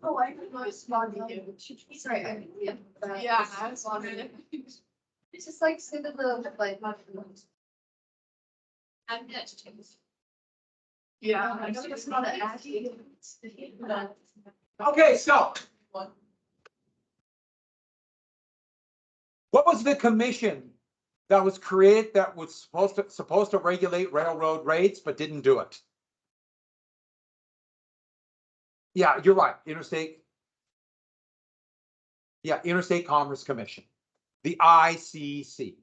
Oh, I was wondering. Sorry, yeah, I was wondering. It's just like sort of the like. I'm next. Yeah, I know it's not an acting. Okay, so what was the commission that was created that was supposed to regulate railroad rates but didn't do it? Yeah, you're right. Interstate Commerce Commission, the ICC.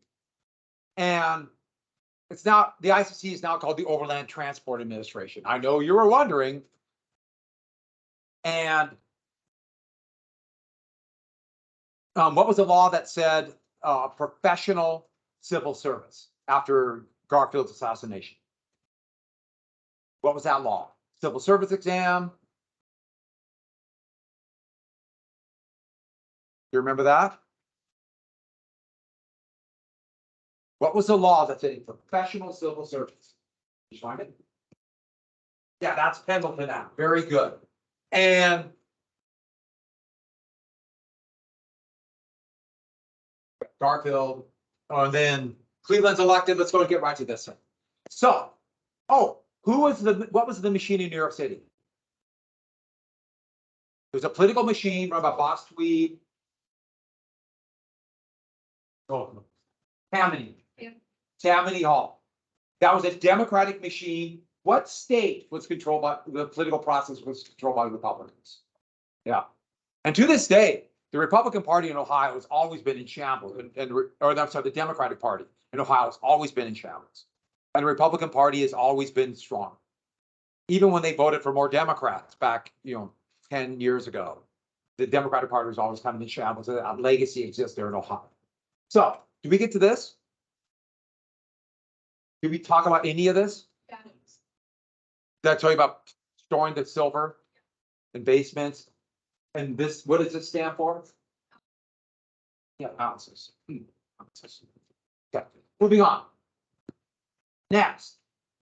And it's now, the ICC is now called the Overland Transport Administration. I know you were wondering. And what was the law that said professional civil service after Garfield's assassination? What was that law? Civil service exam. You remember that? What was the law that said professional civil service? Did you find it? Yeah, that's Pendleton Act. Very good. And Garfield, and then Cleveland's elected. Let's go and get right to this thing. So, what was the machine in New York City? It was a political machine run by Boss Tweed. Tammany. Yeah. Tammany Hall. That was a Democratic machine. What state was controlled by the political process was controlled by Republicans? Yeah. And to this day, the Republican Party in Ohio has always been in shambles, the Democratic Party in Ohio has always been in shambles. And the Republican Party has always been strong. Even when they voted for more Democrats back, 10 years ago, the Democratic Party was always kind of in shambles. A legacy exists there in Ohio. So, do we get to this? Did we talk about any of this? Yeah. Did I tell you about storing the silver in basements? And this, what does it stand for? Yeah, ounces. Ounces. Okay, moving on. Next,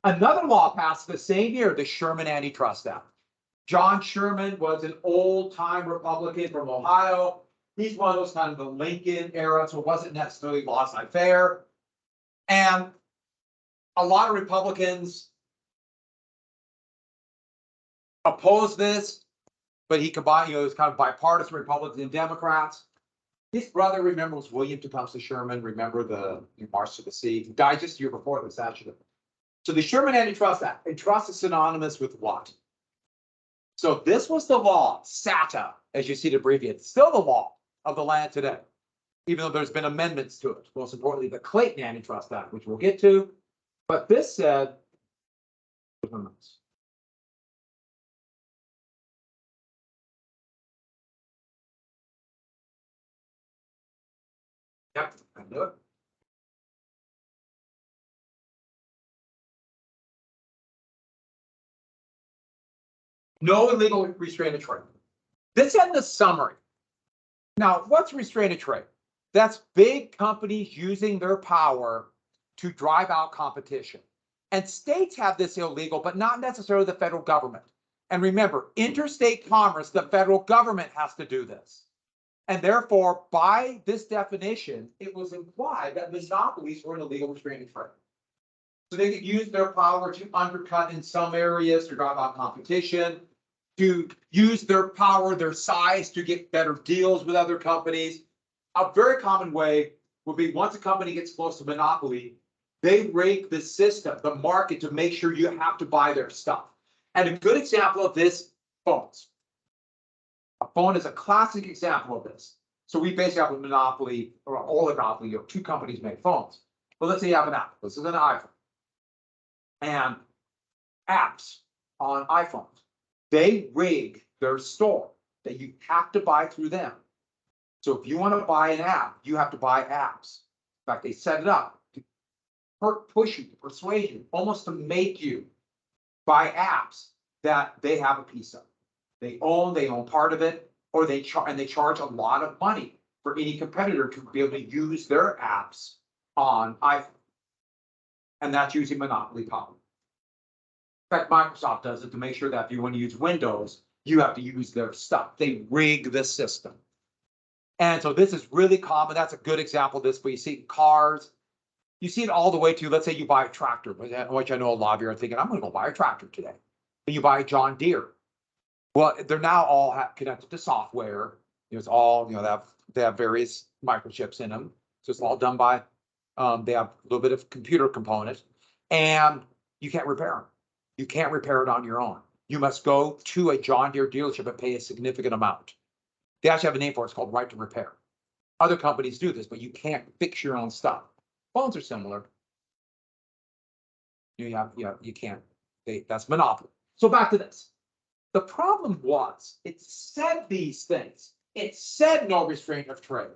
another law passed the same year, the Sherman Antitrust Act. John Sherman was an old-time Republican from Ohio. He's one of those kind of the Lincoln era, so it wasn't necessarily laissez-faire. And a lot of Republicans opposed this, but he combined, it was kind of bipartisan Republicans and Democrats. His brother, remember, was William Tecumseh Sherman. Remember the March to the Sea? He died just a year before this, actually. So the Sherman Antitrust Act, and trust is synonymous with what? So this was the law, SATA, as you see it abbreviated. It's still the law of the land today, even though there's been amendments to it. Most importantly, the Clayton Antitrust Act, which we'll get to. But this said, yep, I knew it. No illegal restraint of trade. This had the summary. Now, what's restraint of trade? That's big companies using their power to drive out competition. And states have this illegal, but not necessarily the federal government. And remember, interstate commerce, the federal government has to do this. And therefore, by this definition, it was implied that monopolies were an illegal restraint of trade. So they could use their power to undercut in some areas to drive out competition, to use their power, their size to get better deals with other companies. A very common way would be once a company gets close to monopoly, they rig the system, the market, to make sure you have to buy their stuff. And a good example of this, phones. A phone is a classic example of this. So we basically have a monopoly or an oligopoly. Two companies make phones. But let's say you have an app. This is an iPhone. And apps on iPhones, they rig their store that you have to buy through them. So if you want to buy an app, you have to buy apps. In fact, they set it up to push you, to persuade you, almost to make you buy apps that they have a piece of. They own part of it, or they charge a lot of money for any competitor to be able to use their apps on iPhone. and that's using monopoly power. In fact, Microsoft does it to make sure that if you want to use Windows, you have to use their stuff. They rig the system. And so this is really common. That's a good example of this, where you see cars. You see it all the way to, let's say you buy a tractor, which I know a lot of you are thinking, I'm going to go buy a tractor today. And you buy a John Deere. Well, they're now all connected to software. It's all, they have various microchips in them. So it's all done by, they have a little bit of computer component, and you can't repair them. You can't repair it on your own. You must go to a John Deere dealership and pay a significant amount. They actually have a name for it. It's called right to repair. Other companies do this, but you can't fix your own stuff. Phones are similar. You can't. That's monopoly. So back to this. The problem was, it said these things. It said no restraint of trade,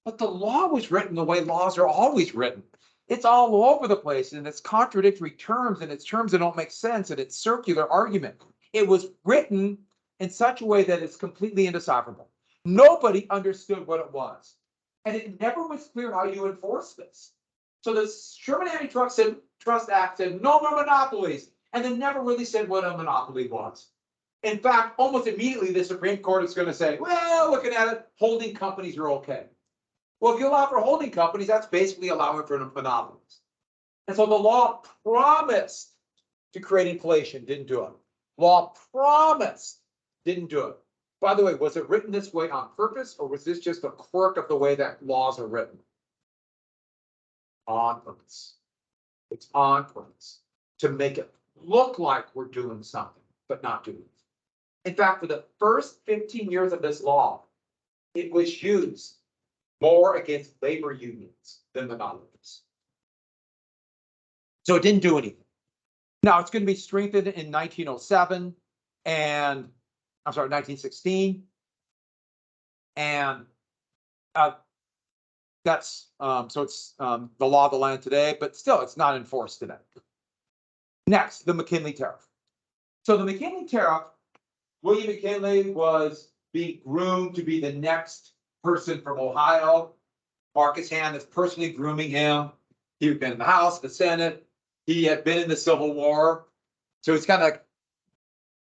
but the law was written the way laws are always written. It's all over the place, and it's contradictory terms, and it's terms that don't make sense, and it's circular argument. It was written in such a way that it's completely indecipherable. Nobody understood what it was, and it never was clear how you enforce this. So the Sherman Antitrust Act said no more monopolies, and then never really said what a monopoly was. In fact, almost immediately, the Supreme Court is going to say, well, looking at it, holding companies are okay. Well, if you allow for holding companies, that's basically allowing for monopolies. And so the law promised to create inflation, didn't do it. Law promised, didn't do it. By the way, was it written this way on purpose, or was this just a quirk of the way that laws are written? On purpose. It's on purpose to make it look like we're doing something, but not doing it. In fact, for the first 15 years of this law, it was used more against labor unions than monopolies. So it didn't do anything. Now it's going to be strengthened in 1907 and 1916. And that's so it's the law of the land today, but still it's not enforced today. Next, the McKinley Tariff. So the McKinley Tariff, William McKinley was being groomed to be the next person from Ohio. Marcus Hand is personally grooming him. He had been in the House, the Senate. He had been in the Civil War. So it's kind of like,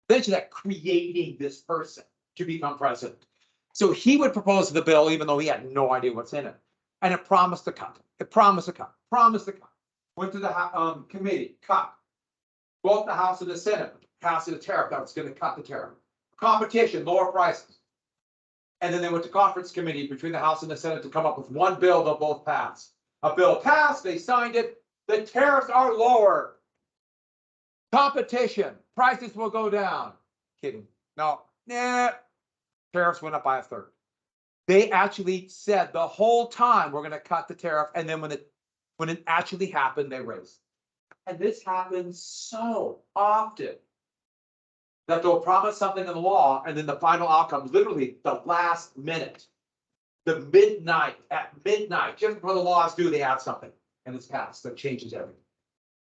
eventually like creating this person to become president. So he would propose the bill, even though he had no idea what's in it. And it promised to cut. It promised to cut. Promised to cut. Went to the committee, cut. Both the House and the Senate passed a tariff that was going to cut the tariff. Competition, lower prices. And then they went to conference committee between the House and the Senate to come up with one bill they'll both pass. A bill passed, they signed it. The tariffs are lower. Competition, prices will go down. Kidding. No, tariffs went up by a third. They actually said the whole time we're going to cut the tariff, and then when it actually happened, they raised. And this happens so often that they'll promise something in the law, and then the final outcome, literally the last minute, at midnight, just before the law is due, they have something, and it's passed that changes everything.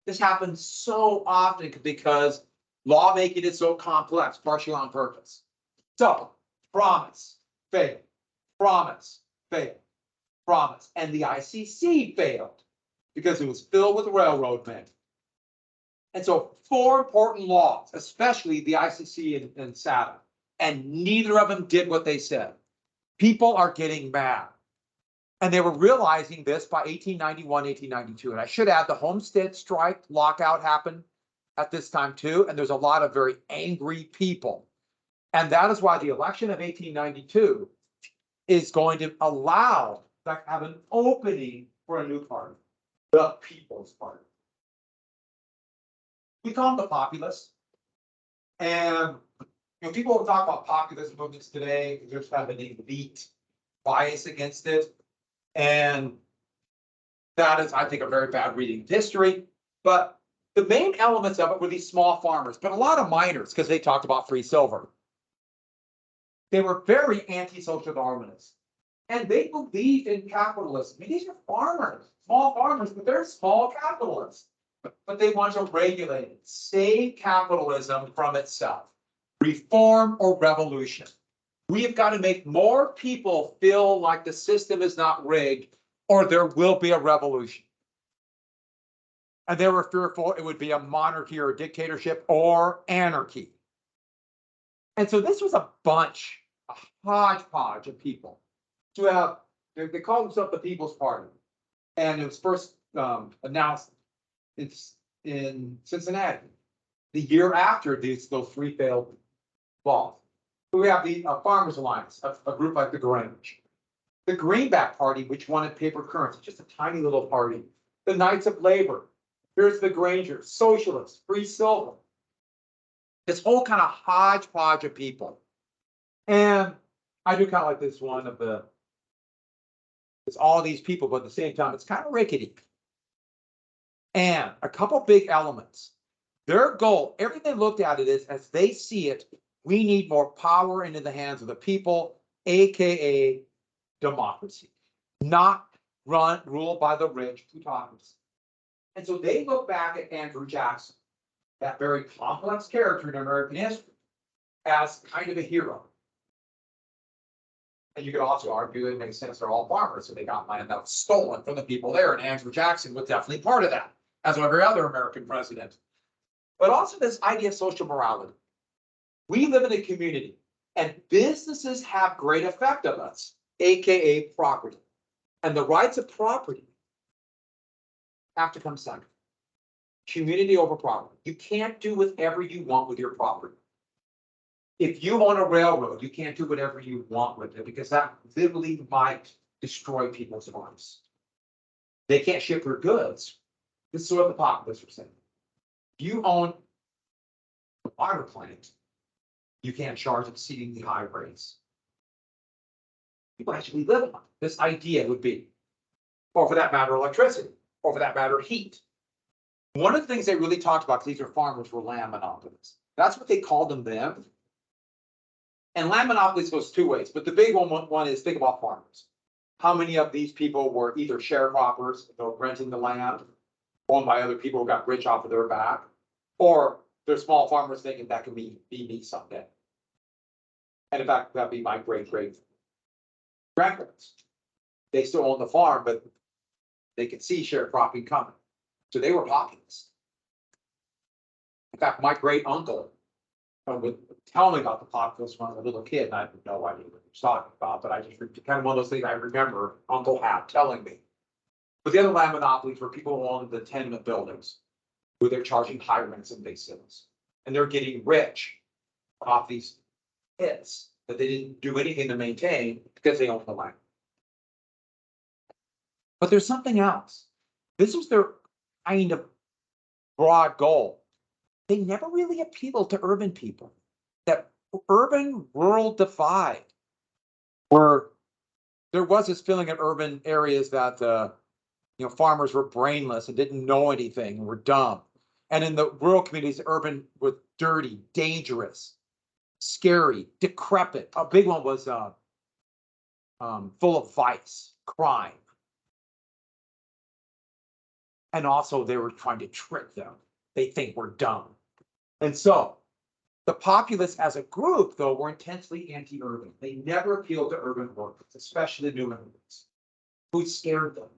This happens so often because lawmaking is so complex, partially on purpose. So, promise, fail, promise, fail, promise. And the ICC failed because it was filled with railroad men. And so 4 important laws, especially the ICC and SATA, and neither of them did what they said. People are getting mad. And they were realizing this by 1891, 1892. And I should add, the Homestead strike lockout happened at this time too. And there's a lot of very angry people. And that is why the election of 1892 is going to allow, in fact, have an opening for a new party, the People's Party. We call them the populists. And people will talk about populist movements today. There's kind of an elite bias against it. And that is, I think, a very bad reading of history. But the main elements of it were these small farmers, but a lot of miners, because they talked about free silver. They were very anti-social Darwinists. And they believed in capitalism. I mean, these are farmers, small farmers, but they're small capitalists. But they want to regulate it, save capitalism from itself. Reform or revolution. We have got to make more people feel like the system is not rigged, or there will be a revolution. And they were fearful it would be a monarchy or a dictatorship or anarchy. And so this was a hodgepodge of people. To have, they called themselves the People's Party. And it was first announced in Cincinnati, the year after those three failed balls. We have the Farmers Alliance, a group like the Grange. The Greenback Party, which wanted paper currency, just a tiny little party. The Knights of Labor. Here's the Grangers, Socialists, Free Silver. This whole kind of hodgepodge of people. And I do kind of like this one of the, it's all these people, but at the same time, it's kind of rickety. And a couple big elements. Their goal, everything they looked at it is, as they see it, we need more power into the hands of the people, AKA democracy, not ruled by the rich plutocracy. And so they look back at Andrew Jackson, that very complex character in American history, as kind of a hero. And you could also argue it makes sense, they're all farmers, so they got land that was stolen from the people there, and Andrew Jackson was definitely part of that, as every other American president. But also this idea of social morality. We live in a community, and businesses have great effect of us, AKA property. And the rights of property have to come second. Community over property. You can't do whatever you want with your property. If you own a railroad, you can't do whatever you want with it, because that literally might destroy people's lives. They can't ship their goods. This is what the populists are saying. If you own a water plant, you can't charge exceedingly high rates. People actually live on it. This idea would be, or for that matter, electricity, or for that matter, heat. One of the things they really talked about, because these are farmers, were land monopolies. That's what they called them then. And land monopolies goes two ways, but the big one is, think about farmers. How many of these people were either sharecroppers, they were renting the land, owned by other people who got rich off of their back, or they're small farmers thinking that could be me someday. And in fact, that'd be my great grandparents. They still own the farm, but they could see sharecropping coming. So they were populists. In fact, my great uncle would tell me about the populists when I was a little kid, and I had no idea what he was talking about, but I just kind of one of those things I remember Uncle Hap telling me. But the other land monopolies were people who owned the tenement buildings, where they're charging high rents and big sales. And they're getting rich off these hits that they didn't do anything to maintain because they owned the land. But there's something else. This was their kind of broad goal. They never really appealed to urban people. That urban rural divide, where there was this feeling in urban areas that farmers were brainless and didn't know anything and were dumb. And in the rural communities, urban was dirty, dangerous, scary, decrepit. A big one was full of vice, crime. And also they were trying to trick them. They think we're dumb. And so the populists as a group, though, were intensely anti-urban. They never appealed to urban workers, especially new immigrants, who scared them.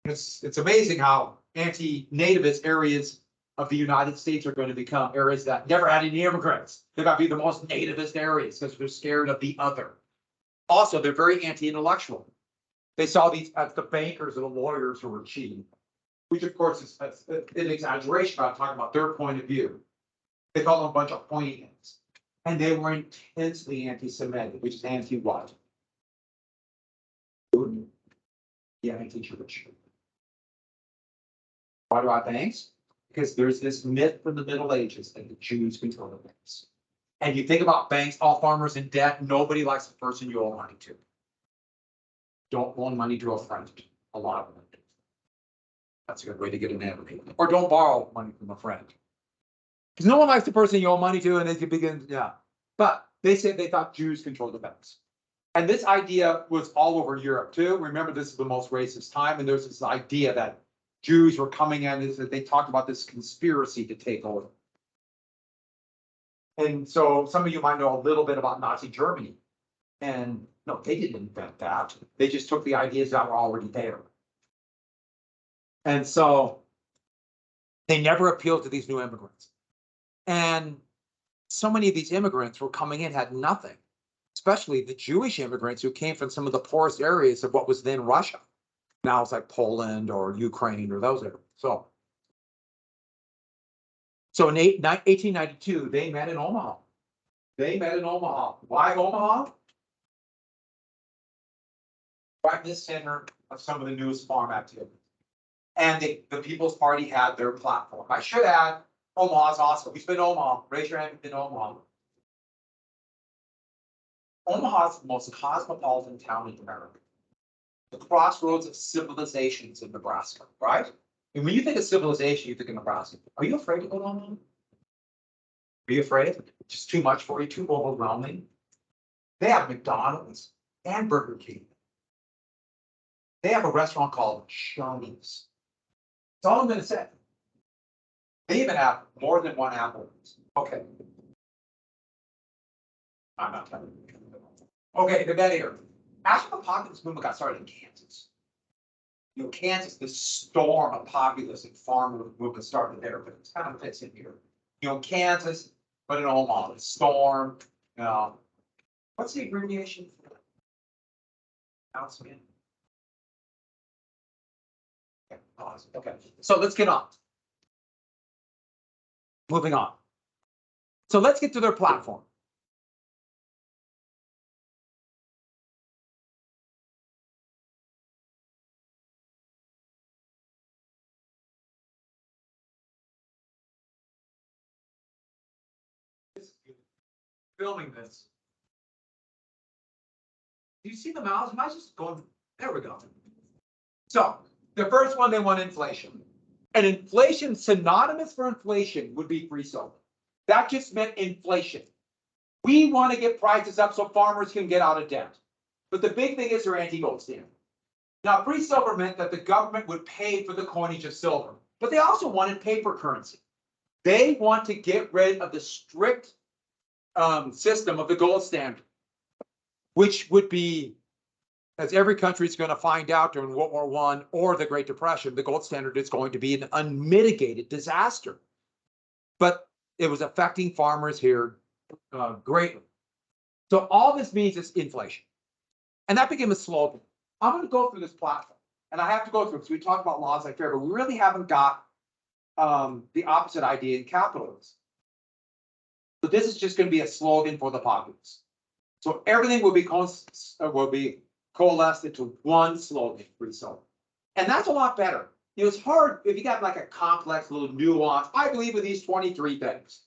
It's amazing how anti-nativist areas of the United States are going to become areas that never had any immigrants. They're going to be the most nativist areas because they're scared of the other. Also, they're very anti-intellectual. They saw these as the bankers and the lawyers who were cheating, which of course is an exaggeration about talking about their point of view. They call them a bunch of pointy heads. And they were intensely anti-Semitic, which is anti-what? Yeah, anti-Jewish. Why do I banks? Because there's this myth from the Middle Ages that the Jews control the banks. And you think about banks, all farmers in debt, nobody likes the person you owe money to. Don't loan money to a friend. A lot of them do. That's a good way to get an enemy. Or don't borrow money from a friend. Because no one likes the person you owe money to, and they can begin, yeah. But they said they thought Jews controlled the banks. And this idea was all over Europe too. Remember, this is the most racist time, and there's this idea that Jews were coming in, and they talked about this conspiracy to take over. And so some of you might know a little bit about Nazi Germany. And no, they didn't invent that. They just took the ideas that were already there. And so They never appealed to these new immigrants. And so many of these immigrants were coming in, had nothing, especially the Jewish immigrants who came from some of the poorest areas of what was then Russia. Now it's like Poland or Ukraine or those areas. So in 1892, they met in Omaha. Why Omaha? Right in the center of some of the newest farm activity. And the People's Party had their platform. I should add, Omaha's awesome. Who's been to Omaha? Raise your hand if you've been to Omaha. Omaha's the most cosmopolitan town in America. The crossroads of civilizations in Nebraska, right? And when you think of civilization, you think of Nebraska. Are you afraid to go to Omaha? Are you afraid? Just too much for you, too overwhelming. They have McDonald's and Burger King. They have a restaurant called Shoney's. That's all I'm going to say. They even have more than one Applebee's. Okay. I'm not telling you. Okay, the bed here. After the populist movement got started in Kansas, Kansas, this storm of populist and farm movement started there, but it kind of fits in here. Kansas, but in Omaha, the storm. What's the abbreviation for that? Announcement. Okay, so let's get on. Moving on. So let's get to their platform. Filming this. Do you see the mouse? Am I just going? There we go. So the first one, they want inflation. And inflation, synonymous for inflation, would be free silver. That just meant inflation. We want to get prices up so farmers can get out of debt. But the big thing is they're anti-gold standard. Now, free silver meant that the government would pay for the coinage of silver, but they also wanted paper currency. They want to get rid of the strict system of the gold standard, which would be, as every country is going to find out during World War I or the Great Depression, the gold standard is going to be an unmitigated disaster. But it was affecting farmers here greatly. So all this means is inflation. And that became a slogan. I'm going to go through this platform, and I have to go through it. So we talk about laws like fair, but we really haven't got the opposite idea in capitalism. So this is just going to be a slogan for the populace. So everything will be coalesced into one slogan, free silver. And that's a lot better. It's hard if you got like a complex little nuance. I believe in these 23 things.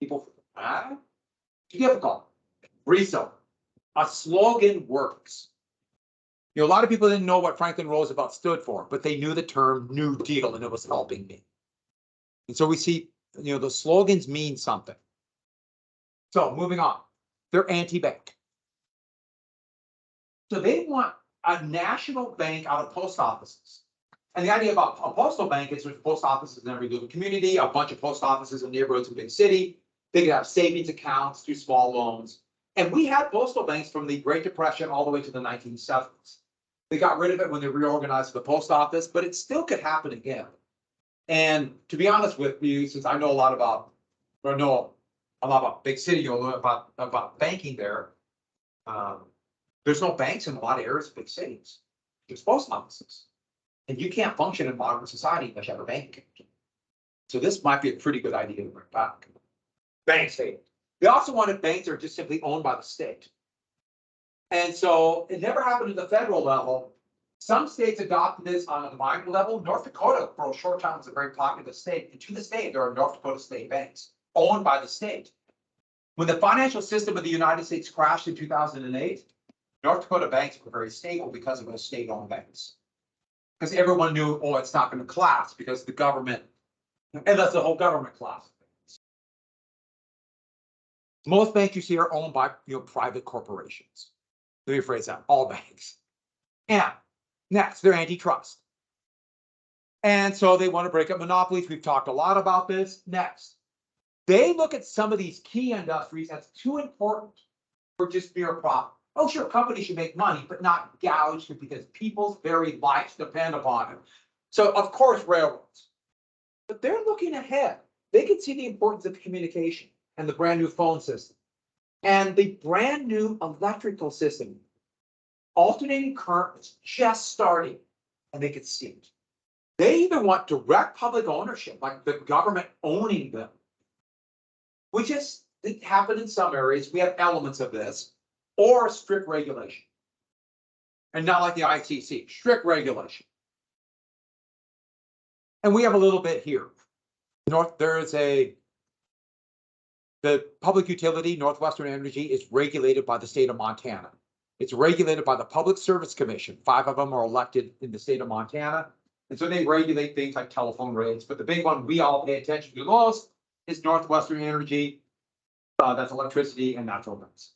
People, too difficult. Free silver. A slogan works. A lot of people didn't know what Franklin Roosevelt stood for, but they knew the term New Deal, and it was helping me. And so we see, the slogans mean something. So moving on, they're anti-bank. So they want a national bank out of post offices. And the idea about a postal bank is there's post offices in every little community, a bunch of post offices in neighborhoods in big city. They could have savings accounts through small loans. And we had postal banks from the Great Depression all the way to the 1970s. They got rid of it when they reorganized the post office, but it still could happen again. And to be honest with you, since I know a lot about big city, about banking there, there's no banks in a lot of areas of big cities. There's post offices. And you can't function in modern society unless you have a bank. So this might be a pretty good idea to bring back. Banks, they also wanted banks that are just simply owned by the state. And so it never happened at the federal level. Some states adopted this on a minor level. North Dakota, for a short time, was a very populous state. And to this day, there are North Dakota state banks owned by the state. When the financial system of the United States crashed in 2008, North Dakota banks were very stable because of those state-owned banks. Because everyone knew, it's not going to collapse because the government, and that's the whole government collapse. Most banks you see are owned by private corporations. Let me rephrase that, all banks. And next, they're antitrust. And so they want to break up monopolies. We've talked a lot about this. Next, they look at some of these key industries as too important for just mere profit. Oh, sure, companies should make money, but not gouge because people's very lives depend upon it. So, of course, railroads. But they're looking ahead. They can see the importance of communication and the brand new phone system and the brand new electrical system. Alternating current was just starting, and they could see it. They either want direct public ownership, like the government owning them, which is it happened in some areas. We have elements of this, or strict regulation. And not like the ITC, strict regulation. And we have a little bit here. There is the public utility, Northwestern Energy, is regulated by the state of Montana. It's regulated by the Public Service Commission. 5 of them are elected in the state of Montana. And so they regulate things like telephone rates. But the big one we all pay attention to the most is Northwestern Energy. That's electricity and natural gas.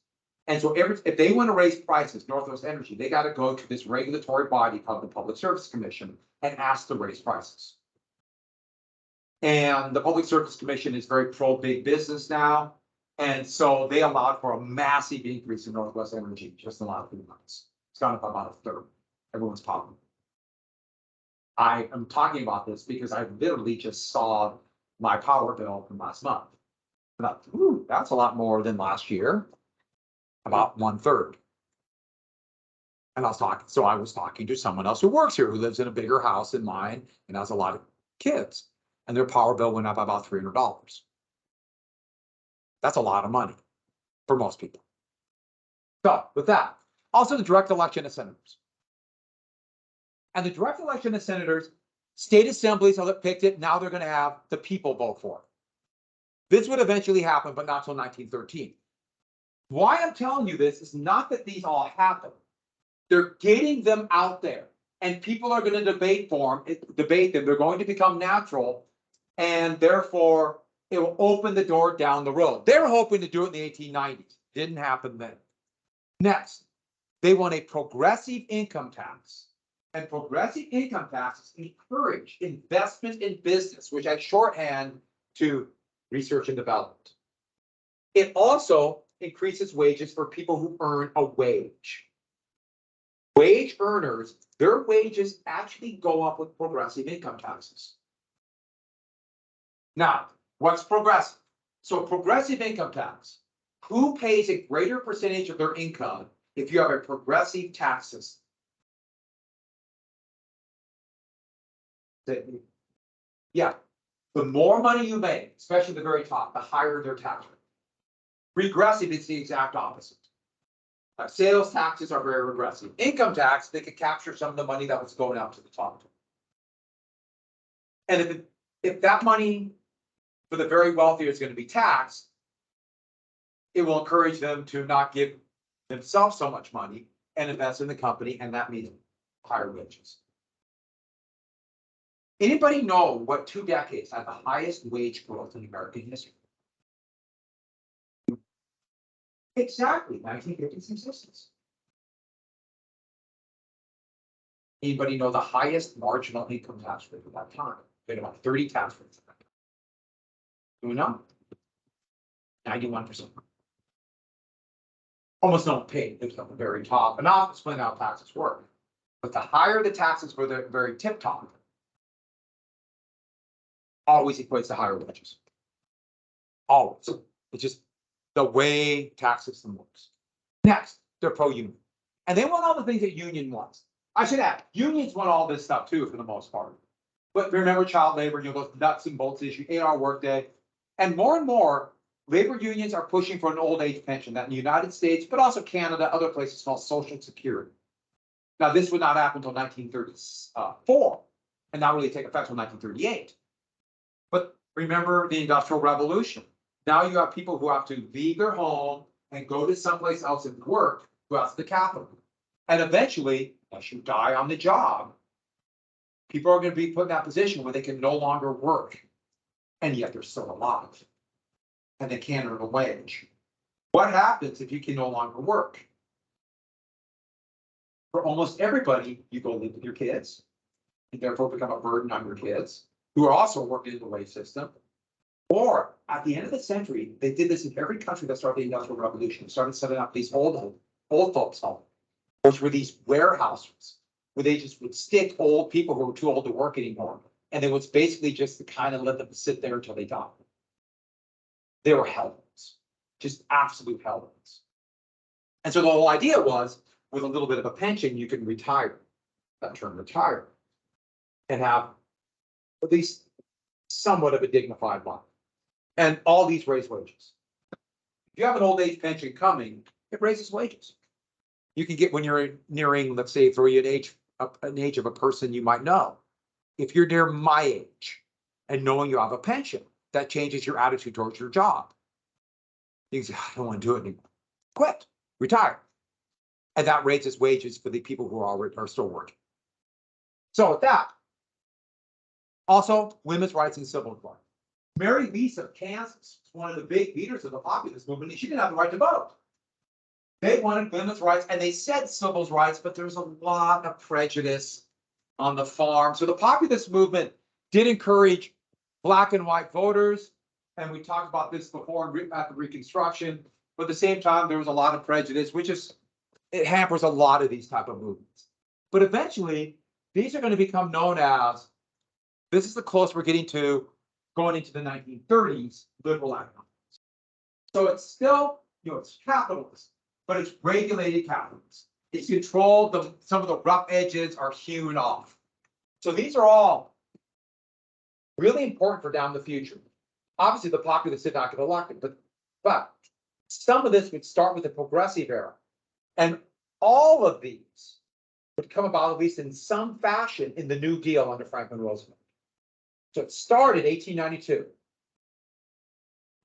And so if they want to raise prices, Northwest Energy, they got to go to this regulatory body called the Public Service Commission and ask to raise prices. And the Public Service Commission is very pro big business now. And so they allowed for a massive increase in Northwest Energy just in the last few months. It's gone up about a third. Everyone's popping. I am talking about this because I literally just saw my power bill from last month. And I thought, ooh, that's a lot more than last year. About 1/3. And I was talking to someone else who works here, who lives in a bigger house than mine and has a lot of kids. And their power bill went up about $300. That's a lot of money for most people. So with that, also the direct election of senators. And the direct election of senators, state assemblies have picked it. Now they're going to have the people vote for it. This would eventually happen, but not until 1913. Why I'm telling you this is not that these all happen. They're getting them out there, and people are going to debate them. They're going to become natural, and therefore it will open the door down the road. They were hoping to do it in the 1890s. Didn't happen then. Next, they want a progressive income tax. And progressive income taxes encourage investment in business, which I shorthand to research and development. It also increases wages for people who earn a wage. Wage earners, their wages actually go up with progressive income taxes. Now, what's progressive? So progressive income tax. Who pays a greater percentage of their income if you have a progressive tax system? Yeah, the more money you make, especially the very top, the higher their tax rate. Regressive is the exact opposite. Sales taxes are very regressive. Income tax, they could capture some of the money that was going out to the top. And if that money for the very wealthy is going to be taxed, it will encourage them to not give themselves so much money and invest in the company, and that means higher wages. Anybody know what 2 decades had the highest wage growth in American history? Exactly, 1950s and 60s. Anybody know the highest marginal income tax rate at that time? We had about 30 tax rates at that time. Do we know? 91%. Almost no one paid. It's at the very top. And I'll explain how taxes work. But the higher the taxes for the very tip top, always equates to higher wages. Always. It's just the way tax system works. Next, they're pro-union. And they want all the things that union wants. I should add, unions want all this stuff too, for the most part. But remember child labor, those nuts and bolts issue, 8-hour workday. And more, labor unions are pushing for an old age pension that in the United States, but also Canada, other places called Social Security. Now, this would not happen until 1934, and not really take effect until 1938. But remember the Industrial Revolution. Now you have people who have to leave their home and go to someplace else and work, go out to the capital. And eventually, as you die on the job, people are going to be put in that position where they can no longer work. And yet they're still alive. And they can't earn a wage. What happens if you can no longer work? For almost everybody, you go live with your kids, and therefore become a burden on your kids, who are also working in the wage system. Or at the end of the century, they did this in every country that started the Industrial Revolution. They started setting up these old folks homes, which were these warehouses where they just would stick old people who were too old to work anymore and it was basically just to kind of let them sit there until they died. They were hell-hounds, just absolute hell-hounds. And so the whole idea was, with a little bit of a pension, you can retire, that term retire, and have at least somewhat of a dignified life. And all these raise wages. If you have an old age pension coming, it raises wages. You can get when you're nearing, let's say, for an age of a person you might know. If you're near my age and knowing you have a pension, that changes your attitude towards your job. You can say, I don't want to do it anymore. Quit, retire. And that raises wages for the people who are still working. So with that, also women's rights and civil rights. Mary Lisa of Kansas was one of the big leaders of the populist movement, and she didn't have the right to vote. They wanted women's rights, and they said civil rights, but there's a lot of prejudice on the farm. So the populist movement did encourage black and white voters, and we talked about this before at the Reconstruction. But at the same time, there was a lot of prejudice, which is, it hampers a lot of these type of movements. But eventually, these are going to become known as, this is the close we're getting to going into the 1930s, liberal economics. So it's still, it's capitalist, but it's regulated capitalist. It's controlled, some of the rough edges are hewn off. So these are all really important for down the future. Obviously, the populists did not get elected, but some of this would start with the progressive era. And all of these would come about, at least in some fashion, in the New Deal under Franklin Roosevelt. So it started 1892.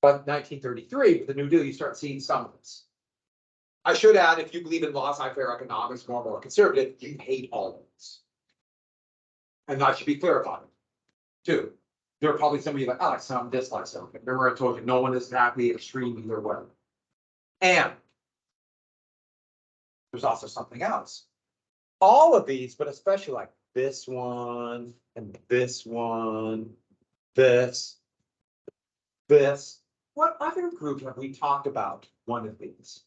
But 1933, with the New Deal, you start seeing some of this. I should add, if you believe in laissez-faire economics, more conservative, you hate all of this. And I should be clear about it, too. There are probably some of you like, I like some, dislike some. Remember I told you, no one is happy extreme either way. And there's also something else. All of these, but especially like this one, and this one, this. What other group have we talked about one of these?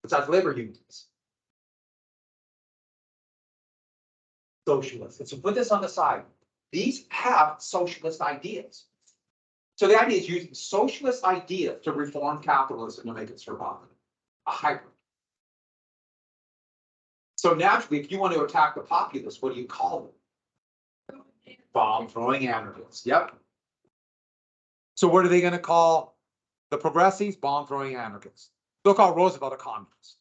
Besides labor unions. Socialists. And so put this on the side. These have socialist ideas. So the idea is using socialist ideas to reform capitalism to make it survive. A hybrid. So naturally, if you want to attack the populists, what do you call them? Bomb throwing anarchists. Yep. So what are they going to call the progressives? Bomb throwing anarchists. They'll call Roosevelt a communist.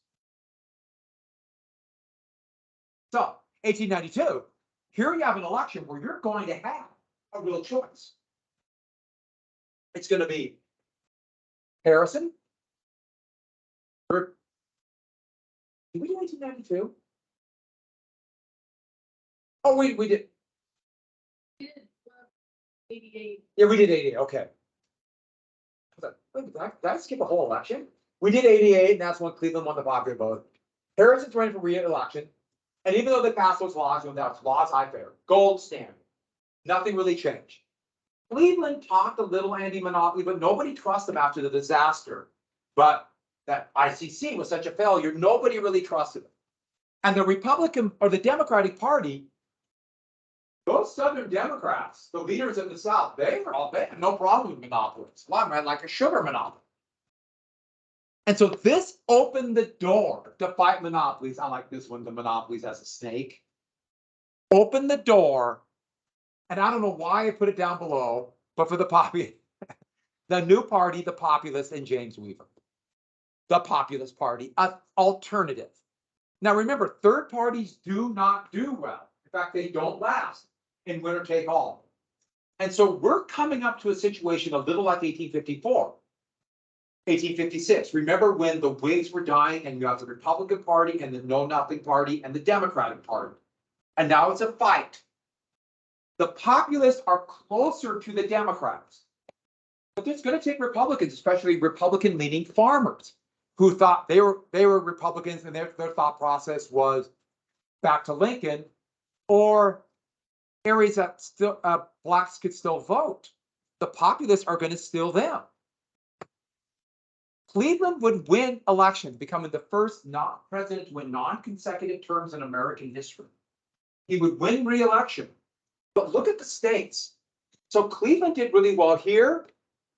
So 1892, here you have an election where you're going to have a real choice. It's going to be Harrison. Did we do 1892? Oh, we did. 88. Yeah, we did 88. Okay. Did I skip a whole election? We did 88, and that's when Cleveland won the popular vote. Harrison's running for re-election, and even though they passed those laws, that's laissez-faire, gold standard, nothing really changed. Cleveland talked a little anti-monopoly, but nobody trusted him after the disaster. But that ICC was such a failure, nobody really trusted him. And the Republican or the Democratic Party, those Southern Democrats, the leaders in the South, they had no problem with monopolies. One ran like a sugar monopoly. And so this opened the door to fight monopolies. I like this one, the monopolies as a snake. Opened the door, and I don't know why I put it down below, but for the new party, the Populists, and James Weaver. The Populist Party, an alternative. Now remember, third parties do not do well. In fact, they don't last in winner take all. And so we're coming up to a situation a little like 1854. 1856. Remember when the Whigs were dying and you have the Republican Party and the Know Nothing Party and the Democratic Party. And now it's a fight. The populists are closer to the Democrats. But it's going to take Republicans, especially Republican-leaning farmers, who thought they were Republicans and their thought process was back to Lincoln, or areas that still blacks could still vote. The populists are going to steal them. Cleveland would win election, becoming the first president to win non-consecutive terms in American history. he would win re-election. But look at the states. So Cleveland did really well here,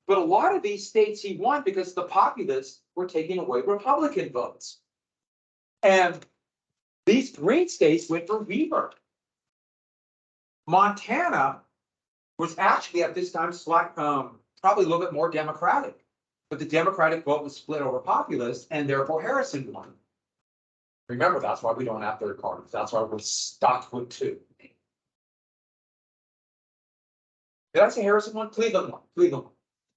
but a lot of these states he won because the populists were taking away Republican votes. And these green states went for Weaver. Montana was actually at this time probably a little bit more Democratic, but the Democratic vote was split over populists, and therefore Harrison won. Remember, that's why we don't have third parties. That's why we're stuck with two. Did I say Harrison won? Cleveland won. Cleveland won.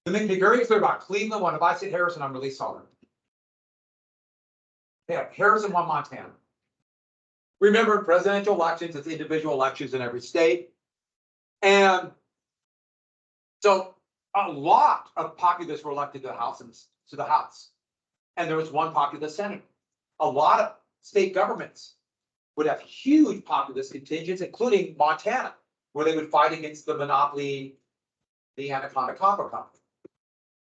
Let me be very clear about Cleveland won. If I said Harrison, I'm really sorry. Yeah, Harrison won Montana. Remember, in presidential elections, it's individual elections in every state. And so a lot of populists were elected to the House and there was one populist senator. A lot of state governments would have huge populist contingents, including Montana, where they would fight against the monopoly, the Anaconda Copper Company.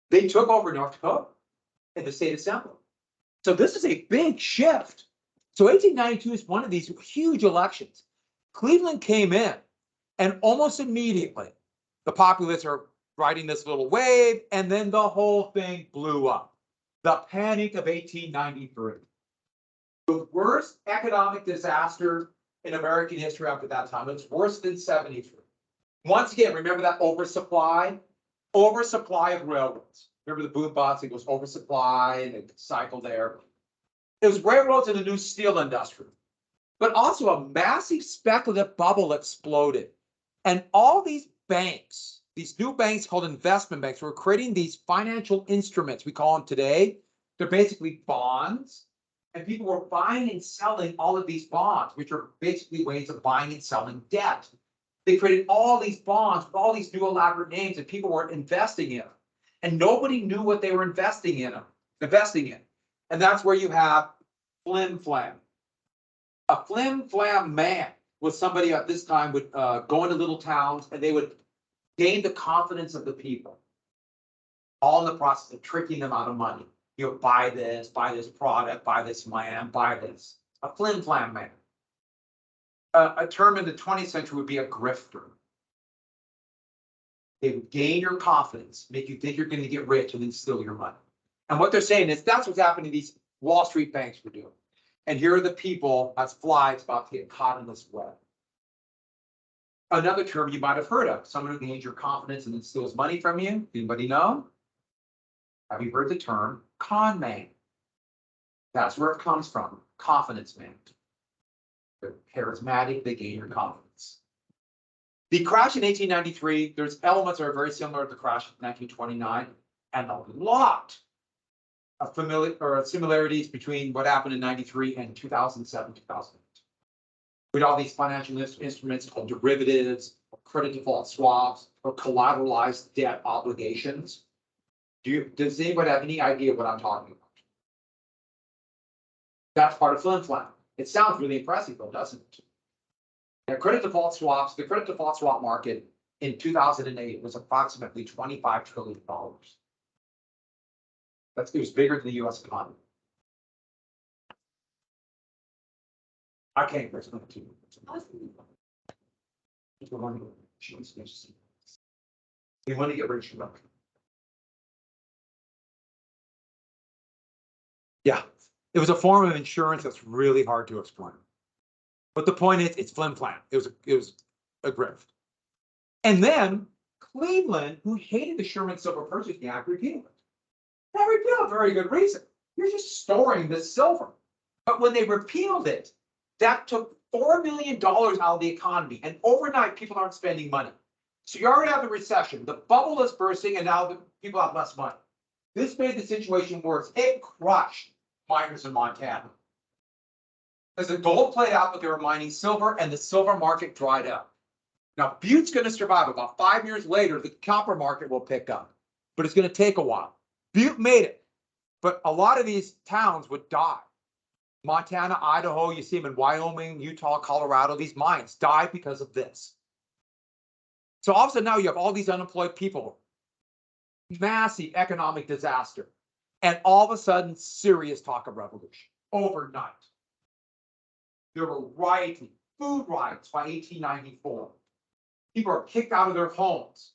They took over North Dakota in the state assembly. So this is a big shift. So 1892 is one of these huge elections. Cleveland came in, and almost immediately, the populists are riding this little wave, and then the whole thing blew up. The Panic of 1893. The worst economic disaster in American history up to that time. It's worse than 73. Once again, remember that oversupply? Oversupply of railroads. Remember the boom bust? It goes oversupply and it cycle there. It was railroads and the new steel industry. But also a massive speculative bubble exploded. And all these banks, these new banks called investment banks, were creating these financial instruments, we call them today. They're basically bonds. And people were buying and selling all of these bonds, which are basically ways of buying and selling debt. They created all these bonds with all these new elaborate names, and people were investing in them. And nobody knew what they were investing in. And that's where you have flim flam. A flim flam man was somebody at this time would go into little towns and they would gain the confidence of the people. All in the process of tricking them out of money. You know, buy this product, buy this land, buy this. A flim flam man. A term in the 20th century would be a grifter. They would gain your confidence, make you think you're going to get rich, and then steal your money. And what they're saying is that's what's happening to these Wall Street banks were doing. And here are the people as flies about to get caught in this web. Another term you might have heard of, someone who gains your confidence and then steals money from you. Anybody know? Have you heard the term con man? That's where it comes from, confidence man. They're charismatic, they gain your confidence. The crash in 1893, there's elements that are very similar to the crash in 1929, and a lot of similarities between what happened in 93 and 2007, 2008. With all these financial instruments called derivatives, or credit default swaps, or collateralized debt obligations. Does anybody have any idea what I'm talking about? That's part of flim flam. It sounds really impressive, though, doesn't it? The credit default swap market in 2008 was approximately $25 trillion. It was bigger than the US economy. I can't explain it to you. We want to get rich. Yeah, it was a form of insurance that's really hard to explain. But the point is, it's flim flam. It was a grift. And then Cleveland, who hated the Sherman Silver Purchasing Act, repealed it. They repealed it for a very good reason. You're just storing the silver. But when they repealed it, that took $4 million out of the economy. And overnight, people aren't spending money. So you already have the recession. The bubble is bursting, and now the people have less money. This made the situation worse. It crushed miners in Montana. As the gold played out, but they were mining silver, and the silver market dried up. Now, Butte's going to survive. About 5 years later, the copper market will pick up, but it's going to take a while. Butte made it, but a lot of these towns would die. Montana, Idaho, you see them in Wyoming, Utah, Colorado, these mines died because of this. So all of a sudden now you have all these unemployed people, massive economic disaster, and all of a sudden serious talk of revolution overnight. There were rioting, food riots by 1894. People are kicked out of their homes.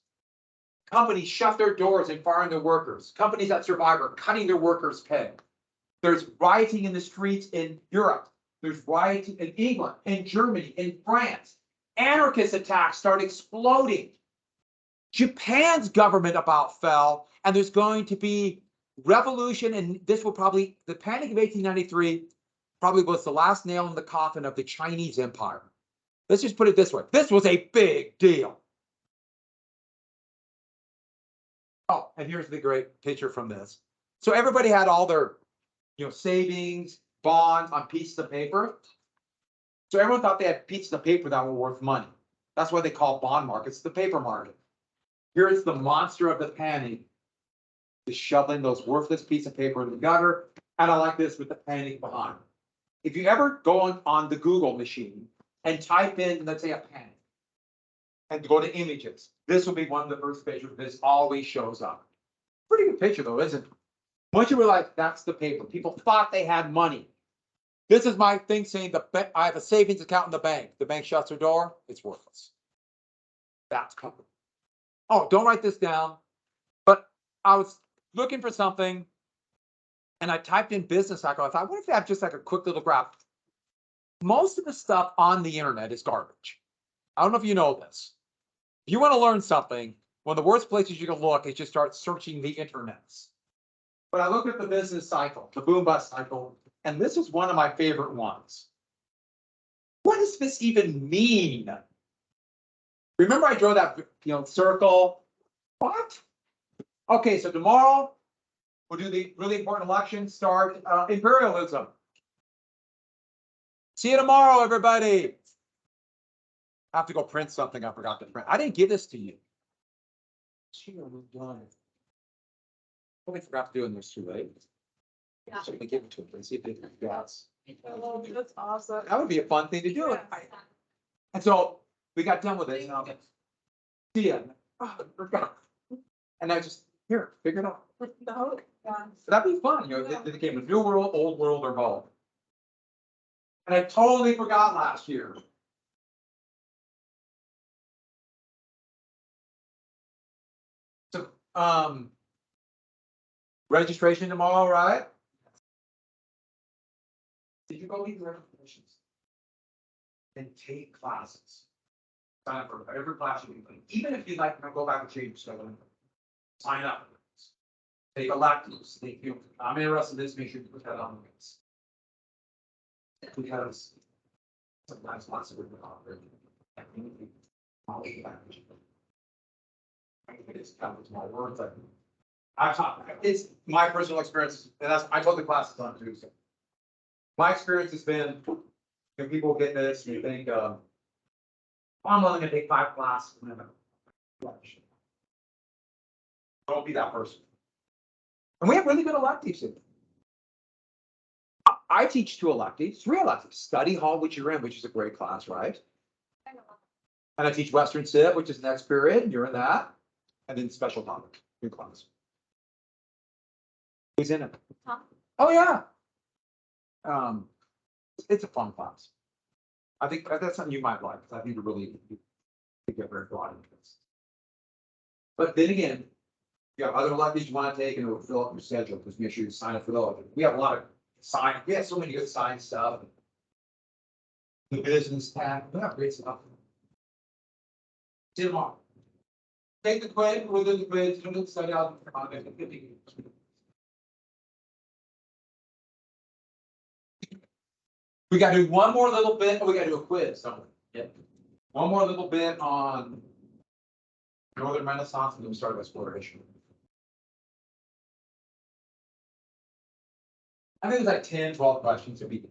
Companies shut their doors and firing their workers. Companies that survive are cutting their workers' pay. There's rioting in the streets in Europe. There's rioting in England, in Germany, in France. Anarchist attacks start exploding. Japan's government about fell, and there's going to be revolution, and this will probably, the Panic of 1893 probably was the last nail in the coffin of the Chinese Empire. Let's just put it this way. This was a big deal. Oh, and here's the great picture from this. So everybody had all their, savings, bonds on pieces of paper. So everyone thought they had pieces of paper that were worth money. That's why they call bond markets the paper market. Here is the monster of the panic, just shoveling those worthless pieces of paper in the gutter. And I like this with the panic behind. If you ever go on the Google machine and type in, let's say, a panic, and go to images, this will be one of the first pictures. This always shows up. Pretty good picture though, isn't it? Once you realize that's the paper, people thought they had money. This is my thing saying I have a savings account in the bank. The bank shuts their door, it's worthless. That's covered. Oh, don't write this down. But I was looking for something and I typed in business cycle. I thought, what if I have just like a quick little graph? Most of the stuff on the internet is garbage. I don't know if you know this. If you want to learn something, one of the worst places you can look is just start searching the internets. But I looked at the business cycle, the boom bust cycle, and this is one of my favorite ones. What does this even mean? Remember I drew that circle? What? Okay, so tomorrow we'll do the really important election, start imperialism. See you tomorrow, everybody. I have to go print something I forgot to print. I didn't give this to you. Totally forgot to do it, and it's too late. Yeah. So we give it to them and see if they can guess. That's awesome. That would be a fun thing to do. Yeah. And so we got done with it. See ya. Oh, forgot. And I just figure it out. No. That'd be fun. They came with new world, old world, or both. And I totally forgot last year. So registration tomorrow, right? Did you go leave the registrations? And take classes. Sign up for every class you can, even if you'd like to go back and change stuff. Sign up. Take electives. I'm interested in this. Make sure you put that on the list. Because sometimes lots of people are it's kind of my words. It's my personal experience, and I told the classes on Tuesday. My experience has been when people get this, you think, I'm only going to take 5 classes. Don't be that person. And we have really good electives. I teach 2 electives, 3 electives. Study hall, which you're in, which is a great class, right? And I teach Western Civ, which is next period. You're in that. And then special topic, new class. Who's in it? Huh? Oh yeah. It's a fun class. I think that's something you might like. I think you really get very broad interest. But then again, you have other electives you want to take, and it will fill up your schedule because make sure you sign up for those. We have a lot of science. We have so many good science stuff. The business tab. We have great stuff. See you tomorrow. Take the quiz. We'll do the quiz. Don't do the study out. We got to do one more little bit. Oh, we got to do a quiz. Don't we? Yeah. One more little bit on Northern Renaissance, and then we start exploration. I think it's like 10, 12 questions a week.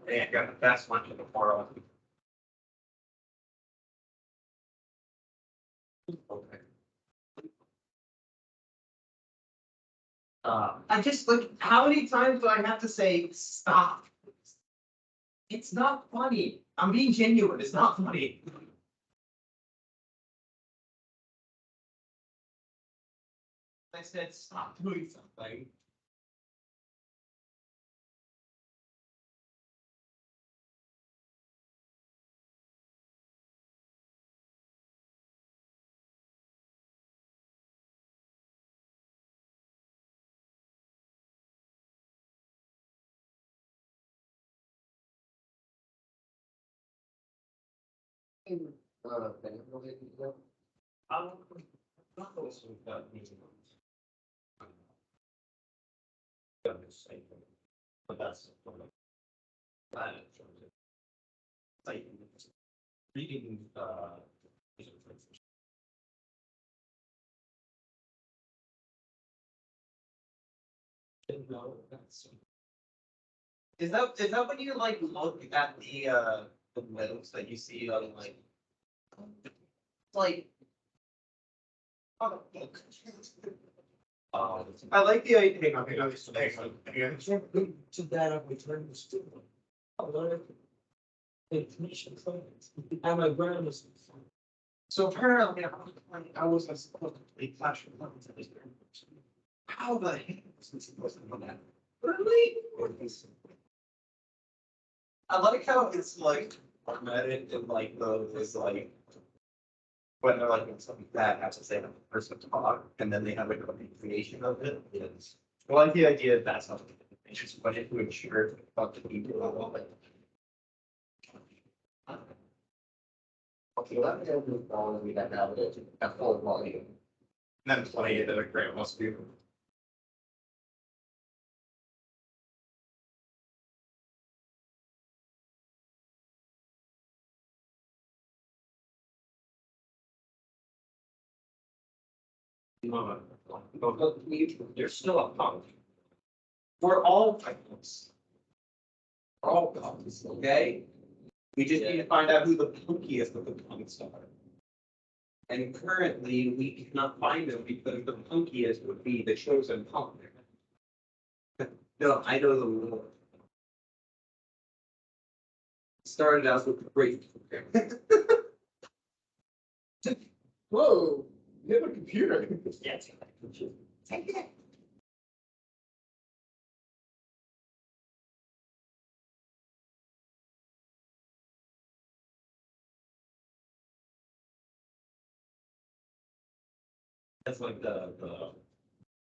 Hey, I got the best lunch in the world. Okay. I just like, how many times do I have to say stop? It's not funny. I'm being genuine. It's not funny. I said stop doing something. I'm not listening to that music. But that's like reading is that when you like look at the notes that you see on like I like the idea. Hang on, To that, I returned the student. I learned information science. And my brand was. So apparently, I wasn't supposed to take classroom levels at this very first. How the heck was I supposed to know that? Really? I like how it's like formatted in like those like when they're like when something bad has to say the person talk and then they have like a creation of it. Yes. I like the idea that that's not it's just what if we ensure about the people about it. Okay, let me go move on. We got now at full volume. And then play it at a great most people. You're still a punk. We're all punks. We're all punks, okay? We just need to find out who the punkiest of the punks are. And currently, we cannot find them because the punkiest would be the chosen punk. No, I know the rule. Started out with the great. Whoa, you have a computer. Yes. Take it. That's like the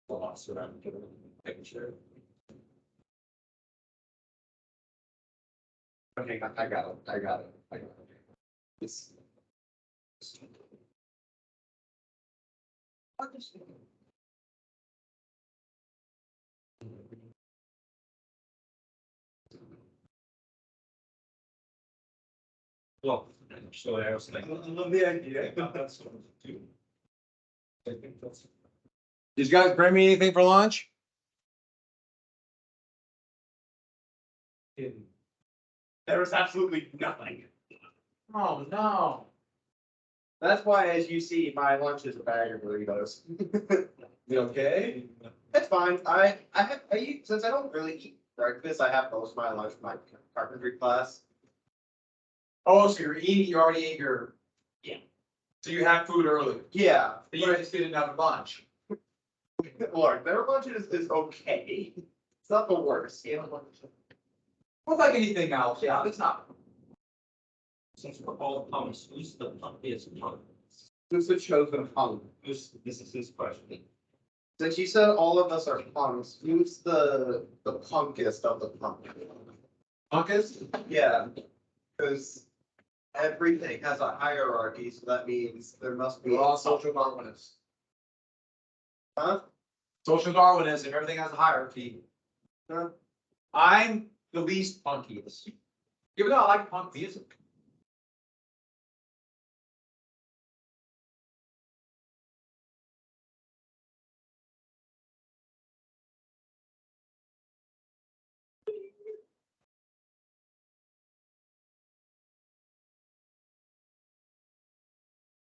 loss around making sure. Okay, I got it, I got it, I got it. It's. Well, so I was like, I love the idea. That's what to do. I think that's. Did you guys bring me anything for lunch? There was absolutely nothing. Oh, no. That's why, as you see, my lunch is a bag of burritos. You okay? It's fine. I eat, since I don't really eat breakfast, I have most of my lunch for my carpentry class. Oh, so you're eating, you already ate your. Yeah. So you had food early, Yeah, but you just didn't have a lunch. look, their lunch is okay. It's not the worst. Well, like anything else, yeah, it's not. Since we're all punks, who's the punkiest punk? Who's the chosen punk? This is his question. Since you said all of us are punks, who's the punkest of the punk? Uncas? Yeah, because everything has a hierarchy, so that means there must be. We're all social Darwinists. Huh? Social Darwinism, everything has a hierarchy. Huh? I'm the least punkiest. Even though I like punk music.